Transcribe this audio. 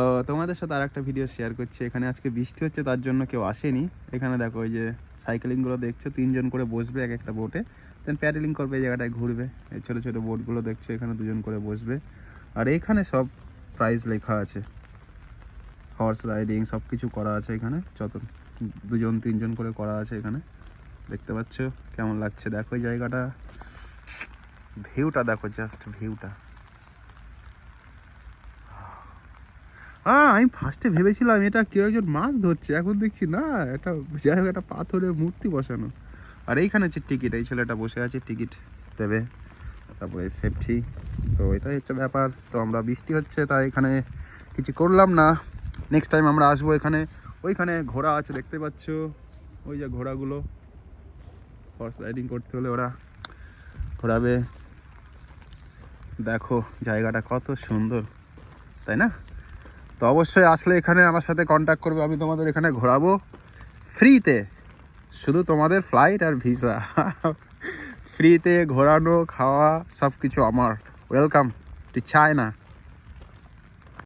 তো তোমাদের সাথে আর একটা ভিডিও শেয়ার করছি। এখানে আজকে বৃষ্টি হচ্ছে, তার জন্য কেউ আসেনি। এখানে দেখো ওই যে সাইকেলিংগুলো দেখছো, 3জন করে বসবে এক একটা বোটে, দেন প্যাডেলিং করবে, এই জায়গাটায় ঘুরবে। এই ছোটো ছোটো বোটগুলো দেখছো, এখানে 2জন করে বসবে। আর এখানে সব প্রাইস লেখা আছে, হর্স রাইডিং সব কিছু করা আছে এখানে, যত 2জন 3জন করে করা আছে এখানে। দেখতে পাচ্ছ কেমন লাগছে দেখো এই জায়গাটা, ভিউটা দেখো, জাস্ট ভিউটা। হ্যাঁ, আমি ফার্স্টে ভেবেছিলাম এটা কেউ একজন মাছ ধরছে, এখন দেখছি না, এটা যাই হোক একটা পাথরের মূর্তি বসানো। আর এইখানে হচ্ছে টিকিট, এই ছেলেটা বসে আছে, টিকিট দেবে, তারপরে সেফটি। তো এটাই হচ্ছে ব্যাপার। তো আমরা বৃষ্টি হচ্ছে তাই এখানে কিছু করলাম না, নেক্সট টাইম আমরা আসবো এখানে। ওইখানে ঘোড়া আছে দেখতে পাচ্ছ, ওই যে ঘোড়াগুলো, হর্স রাইডিং করতে হলে ওরা ঘোরাবে। দেখো জায়গাটা কত সুন্দর, তাই না? তো অবশ্যই আসলে এখানে আমার সাথে কন্ট্যাক্ট করবে, আমি তোমাদের এখানে ঘোরাবো ফ্রিতে। শুধু তোমাদের ফ্লাইট আর ভিসা, ফ্রিতে ঘোরানো খাওয়া সব কিছু আমার। Welcome to China.